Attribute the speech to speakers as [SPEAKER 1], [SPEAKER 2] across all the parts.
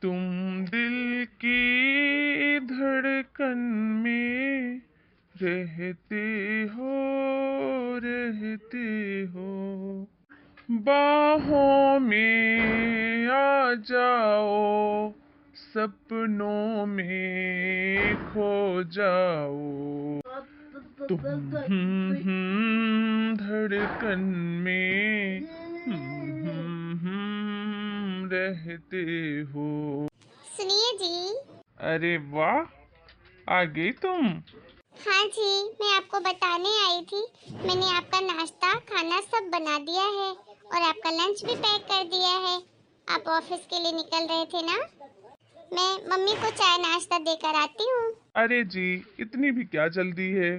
[SPEAKER 1] तुम दिल की धड़कन में रहते हो, रहते हो। बाहों में आ जाओ, सपनों में खो जाओ। तुम धड़कन में रहते हो।
[SPEAKER 2] सुनिए जी।
[SPEAKER 1] अरे वाह, आ गई तुम।
[SPEAKER 2] हाँ जी, मैं आपको बताने आई थी। मैंने आपका नाश्ता खाना सब बना दिया है और आपका लंच भी पैक कर दिया है। आप ऑफिस के लिए निकल रहे थे ना? मैं मम्मी को चाय नाश्ता देकर आती हूँ।
[SPEAKER 1] अरे जी, इतनी भी क्या जल्दी है,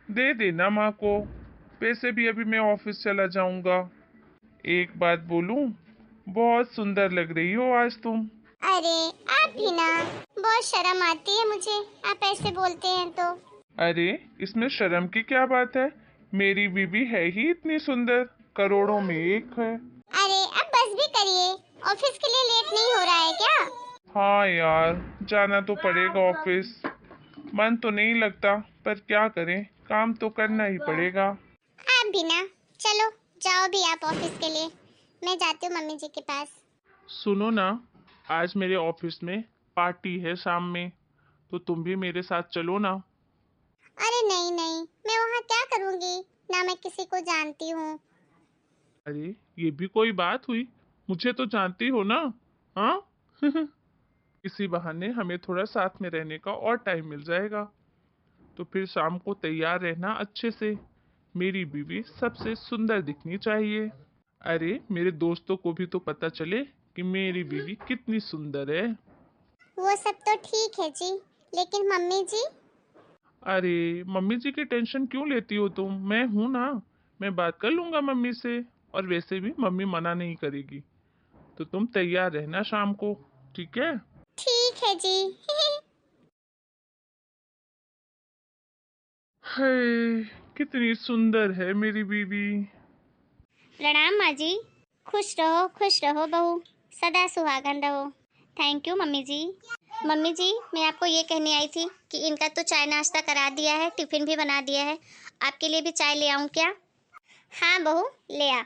[SPEAKER 1] दे देना माँ को। पैसे भी अभी मैं ऑफिस चला जाऊंगा। एक बात बोलूं, बहुत सुंदर लग रही हो आज तुम।
[SPEAKER 2] अरे आप भी ना, बहुत शर्म आती है मुझे, आप ऐसे बोलते हैं तो।
[SPEAKER 1] अरे, इसमें शर्म की क्या बात है? मेरी बीवी है ही इतनी सुंदर, करोड़ों में एक है।
[SPEAKER 2] अरे अब बस भी करिए, ऑफिस के लिए लेट नहीं हो रहा है क्या?
[SPEAKER 1] हाँ यार, जाना तो पड़ेगा ऑफिस। मन तो नहीं लगता, पर क्या करें, काम तो करना ही पड़ेगा।
[SPEAKER 2] आप भी ना, चलो जाओ भी आप ऑफिस के लिए। मैं जाती हूँ मम्मी जी के पास।
[SPEAKER 1] सुनो ना, आज मेरे ऑफिस में पार्टी है शाम में, तो तुम भी मेरे साथ चलो ना।
[SPEAKER 2] अरे नहीं नहीं, मैं वहाँ क्या करूँगी, ना मैं किसी को जानती हूँ।
[SPEAKER 1] अरे, ये भी कोई बात हुई? मुझे तो जानती हो ना? हाँ। इसी बहाने हमें थोड़ा साथ में रहने का और टाइम मिल जाएगा। तो फिर शाम को तैयार रहना अच्छे से। मेरी बीवी सबसे सुंदर दिखनी चाहिए। अरे, मेरे दोस्तों को भी तो पता चले कि मेरी बीवी कितनी सुंदर है।
[SPEAKER 2] वो सब तो ठीक है जी, लेकिन मम्मी जी।
[SPEAKER 1] अरे, मम्मी जी की टेंशन क्यों लेती हो तुम? मैं हूं ना, मैं बात कर लूंगा मम्मी से। और वैसे भी मम्मी मना नहीं करेगी। तो तुम तैयार रहना शाम को, ठीक है?
[SPEAKER 2] ठीक है जी।
[SPEAKER 1] हाय, कितनी सुंदर है मेरी बीवी।
[SPEAKER 2] प्रणाम माँ जी। खुश रहो बहू, सदा सुहागन रहो। थैंक यू मम्मी जी। मम्मी जी, मैं आपको ये कहने आई थी कि इनका तो चाय नाश्ता करा दिया है, टिफिन भी बना दिया है। आपके लिए भी चाय ले आऊँ क्या? हाँ बहू, ले आ।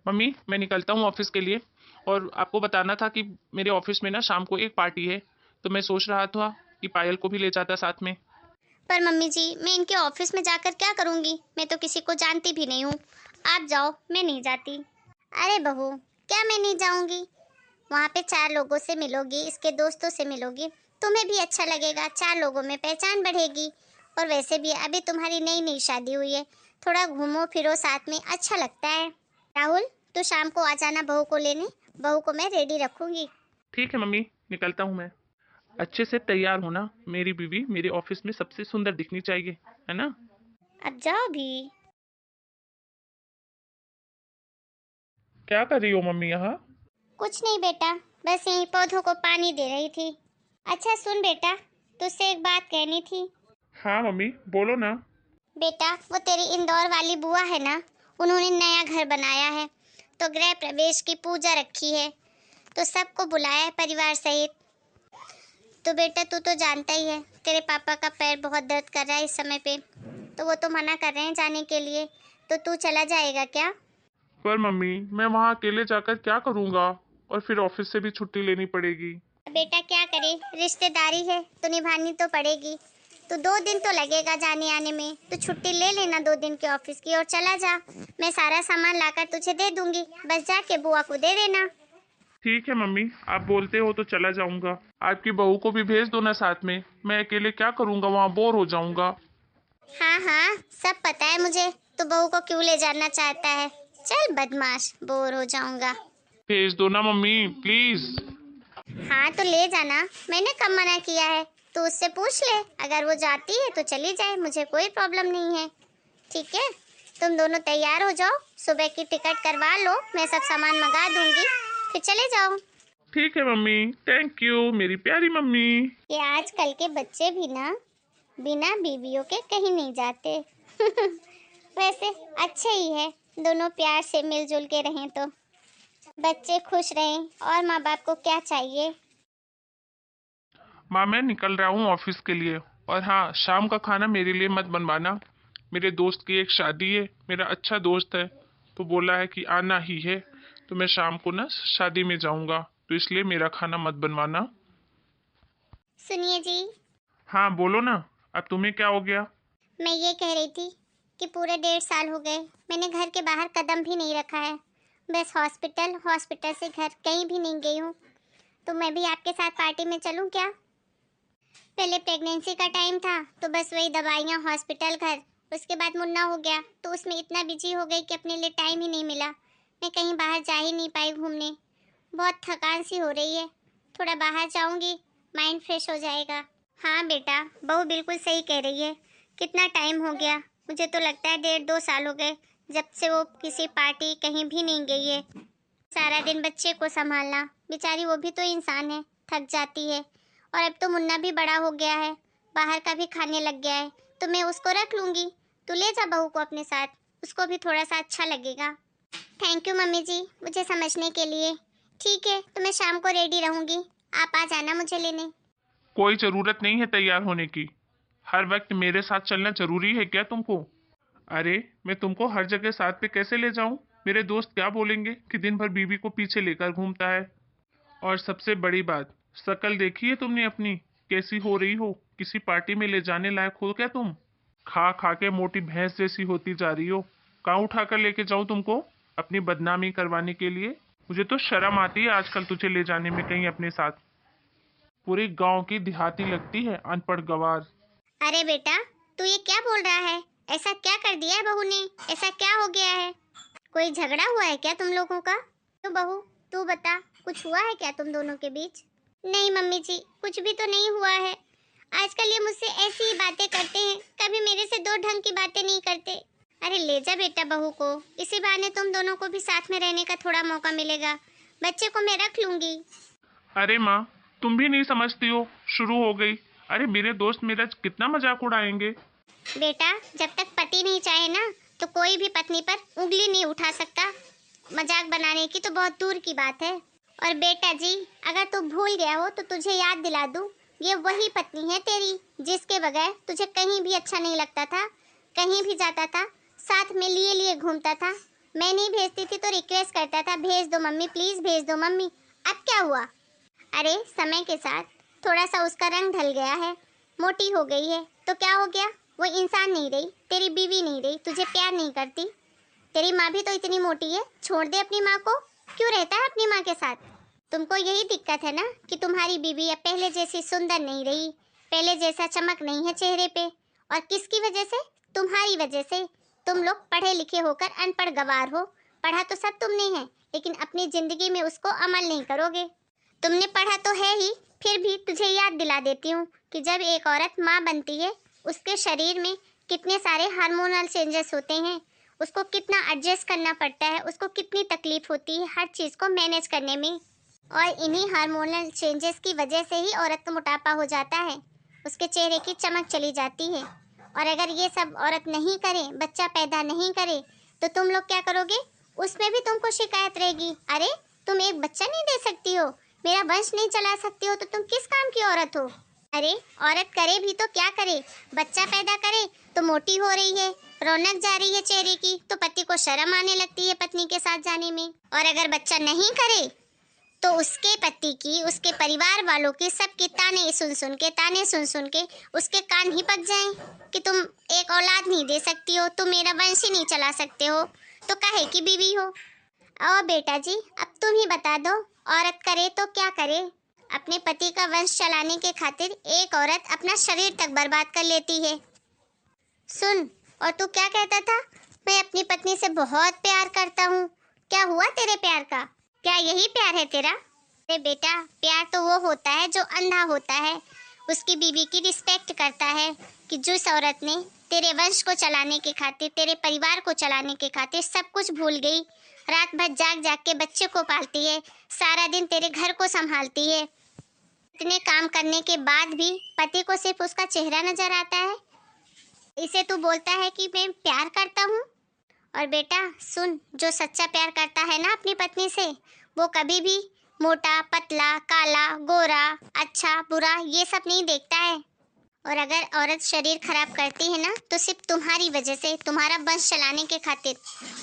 [SPEAKER 1] मम्मी, मैं निकलता हूँ ऑफिस के लिए। और आपको बताना था कि मेरे ऑफिस में ना शाम को एक पार्टी है। तो मैं सोच रहा था कि पायल को भी ले जाता साथ में।
[SPEAKER 2] पर मम्मी जी, मैं इनके ऑफिस में जाकर क्या करूँगी? मैं तो किसी को जानती भी नहीं हूँ। आप जाओ, मैं नहीं जाती। अरे बहू, क्या मैं नहीं जाऊँगी? वहाँ पे 4 लोगों से मिलोगी, इसके दोस्तों से मिलोगी, तुम्हें भी अच्छा लगेगा, 4 लोगों में पहचान बढ़ेगी। और वैसे भी अभी तुम्हारी नई नई शादी हुई है, थोड़ा घूमो फिरो साथ में, अच्छा लगता है। राहुल, तू शाम को आ जाना बहू को लेने, बहू को मैं रेडी रखूंगी।
[SPEAKER 1] ठीक है मम्मी, निकलता हूँ मैं। अच्छे से तैयार होना, मेरी बीवी मेरे ऑफिस में सबसे सुंदर दिखनी चाहिए, है ना?
[SPEAKER 2] अब जाओ भी।
[SPEAKER 1] क्या कर रही हो मम्मी यहाँ?
[SPEAKER 2] कुछ नहीं बेटा, बस यहीं पौधों को पानी दे रही थी। अच्छा सुन बेटा, तुझसे एक बात कहनी थी।
[SPEAKER 1] हाँ मम्मी, बोलो ना।
[SPEAKER 2] बेटा, वो तेरी इंदौर वाली बुआ है ना, उन्होंने नया घर बनाया है, तो गृह प्रवेश की पूजा रखी है, तो सबको बुलाया है परिवार सहित। तो बेटा तू तो जानता ही है, तेरे पापा का पैर बहुत दर्द कर रहा है इस समय पे, तो वो तो मना कर रहे हैं जाने के लिए। तो तू चला जाएगा क्या?
[SPEAKER 1] पर मम्मी, मैं वहाँ अकेले जाकर क्या करूँगा? और फिर ऑफिस से भी छुट्टी लेनी पड़ेगी।
[SPEAKER 2] बेटा क्या करे, रिश्तेदारी है तो निभानी तो पड़ेगी। तो 2 दिन तो लगेगा जाने आने में, तो छुट्टी ले लेना 2 दिन के ऑफिस की और चला जा। मैं सारा सामान लाकर तुझे दे दूंगी, बस जाके बुआ को दे देना।
[SPEAKER 1] ठीक है मम्मी, आप बोलते हो तो चला जाऊंगा। आपकी बहू को भी भेज दो ना साथ में। मैं अकेले क्या करूँगा, वहाँ बोर हो जाऊंगा।
[SPEAKER 2] हाँ हाँ, सब पता है मुझे, तो बहू को क्यों ले जाना चाहता है। चल बदमाश, बोर हो जाऊंगा।
[SPEAKER 1] भेज दो ना मम्मी, प्लीज।
[SPEAKER 2] हाँ तो ले जाना, मैंने कब मना किया है। तू उससे पूछ ले, अगर वो जाती है तो चली जाए, मुझे कोई प्रॉब्लम नहीं है। ठीक है, तुम दोनों तैयार हो जाओ, सुबह की टिकट करवा लो, मैं सब सामान मंगा दूंगी, फिर चले जाओ।
[SPEAKER 1] ठीक है मम्मी, थैंक यू मेरी प्यारी मम्मी।
[SPEAKER 2] ये आजकल के बच्चे भी ना बिना बीवियों के कहीं नहीं जाते। वैसे अच्छे ही है, दोनों प्यार से मिलजुल के रहें तो बच्चे खुश रहें, और माँ बाप को क्या चाहिए।
[SPEAKER 1] माँ मैं निकल रहा हूँ ऑफिस के लिए। और हाँ, शाम का खाना मेरे लिए मत बनवाना। मेरे दोस्त की एक शादी है, मेरा अच्छा दोस्त है, तो बोला है कि आना ही है। तो मैं शाम को ना शादी में जाऊँगा, तो इसलिए मेरा खाना मत बनवाना।
[SPEAKER 2] सुनिए जी,
[SPEAKER 1] हाँ बोलो ना, अब तुम्हें क्या हो गया?
[SPEAKER 2] मैं ये कह रही थी कि पूरे 1.5 साल हो गए मैंने घर के बाहर कदम भी नहीं रखा है। बस हॉस्पिटल, हॉस्पिटल से घर, कहीं भी नहीं गई हूँ। तो मैं भी आपके साथ पार्टी में चलूँ क्या? पहले प्रेगनेंसी का टाइम था तो बस वही दवाइयाँ, हॉस्पिटल, घर। उसके बाद मुन्ना हो गया तो उसमें इतना बिजी हो गई कि अपने लिए टाइम ही नहीं मिला। मैं कहीं बाहर जा ही नहीं पाई घूमने। बहुत थकान सी हो रही है। थोड़ा बाहर जाऊंगी, माइंड फ्रेश हो जाएगा। हाँ बेटा, बहू बिल्कुल सही कह रही है। कितना टाइम हो गया, मुझे तो लगता है 1.5-2 साल हो गए जब से वो किसी पार्टी कहीं भी नहीं गई है। सारा दिन बच्चे को संभालना, बेचारी वो भी तो इंसान है, थक जाती है। और अब तो मुन्ना भी बड़ा हो गया है, बाहर का भी खाने लग गया है, तो मैं उसको रख लूंगी। तू ले जा बहू को अपने साथ, उसको भी थोड़ा सा अच्छा लगेगा। थैंक यू मम्मी जी, मुझे समझने के लिए। ठीक है, तो मैं शाम को रेडी रहूंगी, आप आ जाना मुझे लेने।
[SPEAKER 1] कोई जरूरत नहीं है तैयार होने की। हर वक्त मेरे साथ चलना जरूरी है क्या तुमको? अरे मैं तुमको हर जगह साथ पे कैसे ले जाऊं? मेरे दोस्त क्या बोलेंगे कि दिन भर बीवी को पीछे लेकर घूमता है। और सबसे बड़ी बात, शक्ल देखी है तुमने अपनी, कैसी हो रही हो? किसी पार्टी में ले जाने लायक हो क्या तुम? खा खा के मोटी भैंस जैसी होती जा रही हो। कहाँ उठा कर लेके जाऊं तुमको अपनी बदनामी करवाने के लिए? मुझे तो शर्म आती है आजकल तुझे ले जाने में कहीं अपने साथ। पूरे गांव की देहाती लगती है, अनपढ़ गवार।
[SPEAKER 2] अरे बेटा, तू ये क्या बोल रहा है? ऐसा क्या कर दिया है बहू ने? ऐसा क्या हो गया है? कोई झगड़ा हुआ है क्या तुम लोगों का? तो बहू, तू बता, कुछ हुआ है क्या तुम दोनों के बीच? नहीं मम्मी जी, कुछ भी तो नहीं हुआ है। आजकल ये मुझसे ऐसी ही बातें करते हैं, कभी मेरे से दो ढंग की बातें नहीं करते। अरे ले जा बेटा बहू को, इसी बहाने तुम दोनों को भी साथ में रहने का थोड़ा मौका मिलेगा। बच्चे को मैं रख लूंगी।
[SPEAKER 1] अरे माँ, तुम भी नहीं समझती हो, शुरू हो गई। अरे मेरे दोस्त मेरा कितना मजाक उड़ाएंगे।
[SPEAKER 2] बेटा, जब तक पति नहीं चाहे ना, तो कोई भी पत्नी पर उंगली नहीं उठा सकता। मजाक बनाने की तो बहुत दूर की बात है। और बेटा जी, अगर तू भूल गया हो तो तुझे याद दिला दूं, ये वही पत्नी है तेरी जिसके बगैर तुझे कहीं भी अच्छा नहीं लगता था। कहीं भी जाता था, साथ में लिए लिए घूमता था। मैं नहीं भेजती थी तो रिक्वेस्ट करता था, भेज दो मम्मी, प्लीज भेज दो मम्मी। अब क्या हुआ? अरे समय के साथ थोड़ा सा उसका रंग ढल गया है, मोटी हो गई है, तो क्या हो गया? वो इंसान नहीं रही, तेरी बीवी नहीं रही, तुझे प्यार नहीं करती। तेरी माँ भी तो इतनी मोटी है, छोड़ दे अपनी माँ को। क्यों रहता है अपनी माँ के साथ? तुमको यही दिक्कत है ना कि तुम्हारी बीवी अब पहले जैसी सुंदर नहीं रही, पहले जैसा चमक नहीं है चेहरे पे। और किसकी वजह से? तुम्हारी वजह से। तुम लोग पढ़े लिखे होकर अनपढ़ गवार हो। पढ़ा तो सब तुमने है, लेकिन अपनी जिंदगी में उसको अमल नहीं करोगे। तुमने पढ़ा तो है ही, फिर भी तुझे याद दिला देती हूँ कि जब एक औरत माँ बनती है, उसके शरीर में कितने सारे हार्मोनल चेंजेस होते हैं। उसको कितना एडजस्ट करना पड़ता है, उसको कितनी तकलीफ होती है हर चीज़ को मैनेज करने में। और इन्हीं हार्मोनल चेंजेस की वजह से ही औरत को मोटापा हो जाता है, उसके चेहरे की चमक चली जाती है। और अगर ये सब औरत नहीं करे, बच्चा पैदा नहीं करे, तो तुम लोग क्या करोगे? उसमें भी तुमको शिकायत रहेगी। अरे तुम एक बच्चा नहीं दे सकती हो, मेरा वंश नहीं चला सकती हो, तो तुम किस काम की औरत हो? अरे औरत करे भी तो क्या करे? बच्चा पैदा करे तो मोटी हो रही है, रौनक जा रही है चेहरे की, तो पति को शर्म आने लगती है पत्नी के साथ जाने में। और अगर बच्चा नहीं करे तो उसके पति की, उसके परिवार वालों की, सबके ताने सुन सुन के उसके कान ही पक जाएं कि तुम एक औलाद नहीं दे सकती हो, तुम मेरा वंश ही नहीं चला सकते हो, तो काहे की बीवी हो? और बेटा जी, अब तुम ही बता दो, औरत करे तो क्या करे? अपने पति का वंश चलाने के खातिर एक औरत अपना शरीर तक बर्बाद कर लेती है। सुन, और तू क्या कहता था? मैं अपनी पत्नी से बहुत प्यार करता हूँ। क्या हुआ तेरे प्यार का? क्या यही प्यार है तेरा? अरे बेटा, प्यार तो वो होता है जो अंधा होता है, उसकी बीवी की रिस्पेक्ट करता है। कि जिस औरत ने तेरे वंश को चलाने के खातिर, तेरे परिवार को चलाने के खातिर सब कुछ भूल गई, रात भर जाग जाग के बच्चे को पालती है, सारा दिन तेरे घर को संभालती है, इतने काम करने के बाद भी पति को सिर्फ उसका चेहरा नजर आता है, इसे तू बोलता है कि मैं प्यार करता हूँ? और बेटा सुन, जो सच्चा प्यार करता है ना अपनी पत्नी से, वो कभी भी मोटा पतला काला गोरा अच्छा बुरा ये सब नहीं देखता है। और अगर औरत शरीर खराब करती है ना तो सिर्फ तुम्हारी वजह से, तुम्हारा वंश चलाने के खातिर।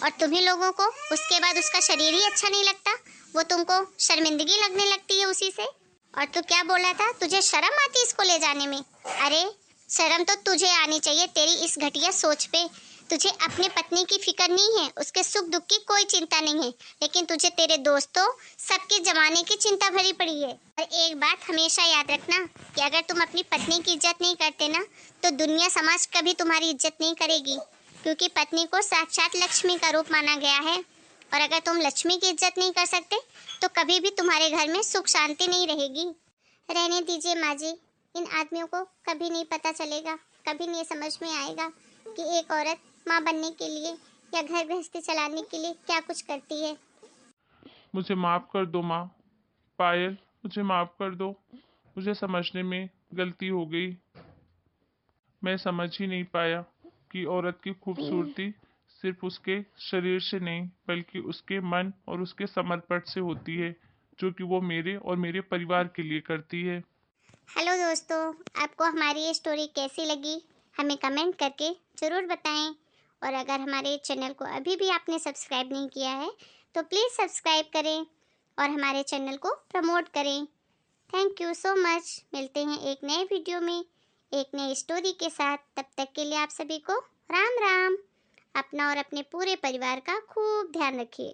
[SPEAKER 2] और तुम्ही लोगों को उसके बाद उसका शरीर ही अच्छा नहीं लगता, वो तुमको शर्मिंदगी लगने लगती है उसी से। और तू क्या बोला था, तुझे शर्म आती इसको ले जाने में? अरे शर्म तो तुझे आनी चाहिए तेरी इस घटिया सोच पे। तुझे अपने पत्नी की फिक्र नहीं है, उसके सुख दुख की कोई चिंता नहीं है, लेकिन तुझे तेरे दोस्तों सबके जमाने की चिंता भरी पड़ी है। और एक बात हमेशा याद रखना कि अगर तुम अपनी पत्नी की इज्जत नहीं करते ना तो दुनिया समाज कभी तुम्हारी इज्जत नहीं करेगी, क्योंकि पत्नी को साक्षात लक्ष्मी का रूप माना गया है। और अगर तुम लक्ष्मी की इज्जत नहीं कर सकते तो कभी भी तुम्हारे घर में सुख शांति नहीं रहेगी। रहने दीजिए माँ जी, इन आदमियों को कभी नहीं पता चलेगा, कभी नहीं समझ में आएगा कि एक औरत माँ बनने के लिए या घर गृहस्थी चलाने के लिए क्या कुछ करती है।
[SPEAKER 1] मुझे माफ़ कर दो माँ। पायल, मुझे माफ़ कर दो। मुझे समझने में गलती हो गई। मैं समझ ही नहीं पाया कि औरत की खूबसूरती सिर्फ उसके शरीर से नहीं बल्कि उसके मन और उसके समर्पण से होती है, जो कि वो मेरे और मेरे परिवार के लिए करती है।
[SPEAKER 2] हेलो दोस्तों, आपको हमारी ये स्टोरी कैसी लगी हमें कमेंट करके ज़रूर बताएं। और अगर हमारे चैनल को अभी भी आपने सब्सक्राइब नहीं किया है तो प्लीज़ सब्सक्राइब करें और हमारे चैनल को प्रमोट करें। Thank you so much. मिलते हैं एक नए वीडियो में एक नई स्टोरी के साथ। तब तक के लिए आप सभी को राम राम। अपना और अपने पूरे परिवार का खूब ध्यान रखिए।